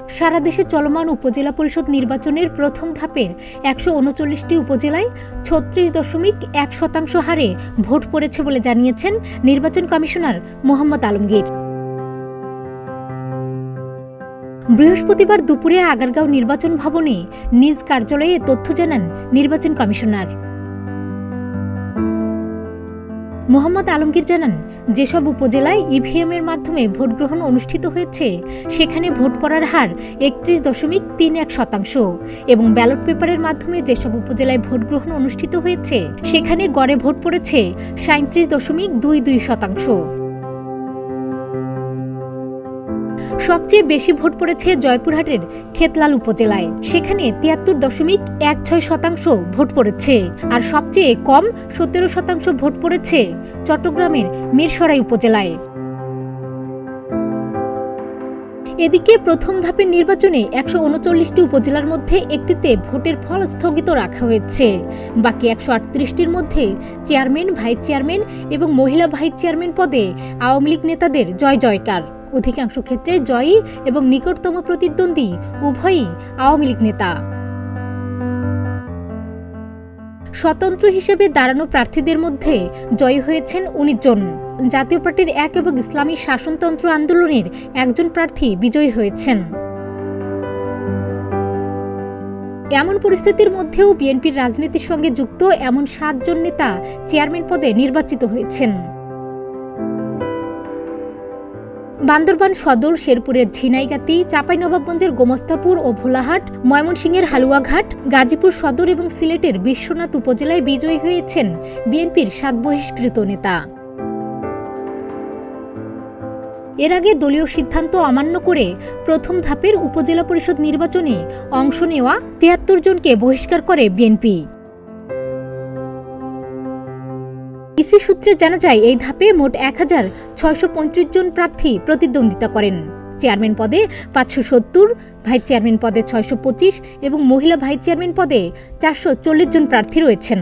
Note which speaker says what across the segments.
Speaker 1: সারা দেশে চলমান উপজেলা পরিষদ নির্বাচনের প্রথম ধাপের ১৩৯টি উপজেলায় ৩৬.১% হারে ভোট পড়েছে বলে জানিয়েছেন নির্বাচন কমিশনার মোহাম্মদ আলমগীর। বৃহস্পতিবার দুপুরে আগারগাঁও নির্বাচন ভবনে নিজ কার্যালয়ে তথ্য জানান নির্বাচন কমিশনার মোহাম্মদ আলমগীর জানান, যেসব উপজেলায় ইভিএমের মাধ্যমে ভোট গ্রহণ অনুষ্ঠিত হয়েছে সেখানে ভোট পড়ার হার ৩১.৩১% এবং ব্যালট পেপারের মাধ্যমে যেসব উপজেলায় ভোট গ্রহণ অনুষ্ঠিত হয়েছে সেখানে গড়ে ভোট পড়েছে ৩৭.২২%। সবচেয়ে বেশি ভোট পড়েছে জয়পুরহাটের খেতলাল উপজেলায়, সেখানে ৭৩.১৬% ভোট পড়েছে। আর সবচেয়ে কম ১৭% ভোট পড়েছে চট্টগ্রামের মিরসরাই উপজেলায়। এদিকে প্রথম ধাপের নির্বাচনে ১৩৯টি উপজেলার মধ্যে একটিতে ভোটের ফল স্থগিত রাখা হয়েছে। বাকি ১৩৮টির মধ্যে চেয়ারম্যান, ভাইস চেয়ারম্যান এবং মহিলা ভাইস চেয়ারম্যান পদে আওয়ামী লীগ নেতাদের জয় জয়কার। অধিকাংশ ক্ষেত্রে জয়ী এবং নিকটতম প্রতিদ্বন্দ্বী উভয়ই আওয়ামী লীগ নেতা। স্বতন্ত্র হিসেবে দাঁড়ানো প্রার্থীদের মধ্যে জয়ী হয়েছেন ১৯ জন। জাতীয় পার্টির এক এবং ইসলামী শাসনতন্ত্র আন্দোলনের একজন প্রার্থী বিজয়ী হয়েছেন। এমন পরিস্থিতির মধ্যেও বিএনপির রাজনীতির সঙ্গে যুক্ত এমন ৭ জন নেতা চেয়ারম্যান পদে নির্বাচিত হয়েছেন। বান্দরবান সদর, শেরপুরের ঝিনাইগাতি, চাঁপাইনবাবগঞ্জের গোমস্তাপুর ও ভোলাহাট, ময়মনসিংহের হালুয়াঘাট, গাজীপুর সদর এবং সিলেটের বিশ্বনাথ উপজেলায় বিজয়ী হয়েছেন বিএনপির ৭ বহিষ্কৃত নেতা। এর আগে দলীয় সিদ্ধান্ত অমান্য করে প্রথম ধাপের উপজেলা পরিষদ নির্বাচনে অংশ নেওয়া ৭৩ জনকে বহিষ্কার করে বিএনপি। ইসি সূত্রে জানা যায়, এই ধাপে মোট ১,৬৩৫ জন প্রার্থী প্রতিদ্বন্দ্বিতা করেন। চেয়ারম্যান পদে ৫৭০, ভাইস চেয়ারম্যান পদে ৬২৫ এবং মহিলা ভাইস চেয়ারম্যান পদে ৪৪০ জন প্রার্থী রয়েছেন।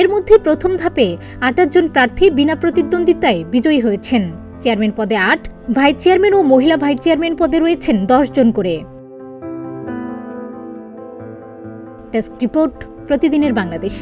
Speaker 1: এর মধ্যে প্রথম ধাপে ২৮ জন প্রার্থী বিনা প্রতিদ্বন্দ্বিতায় বিজয়ী হয়েছেন। চেয়ারম্যান পদে ৮, ভাইস চেয়ারম্যান ও মহিলা ভাইস চেয়ারম্যান পদে রয়েছেন ১০ জন করে। ডেস্ক রিপোর্ট, প্রতিদিনের বাংলাদেশ।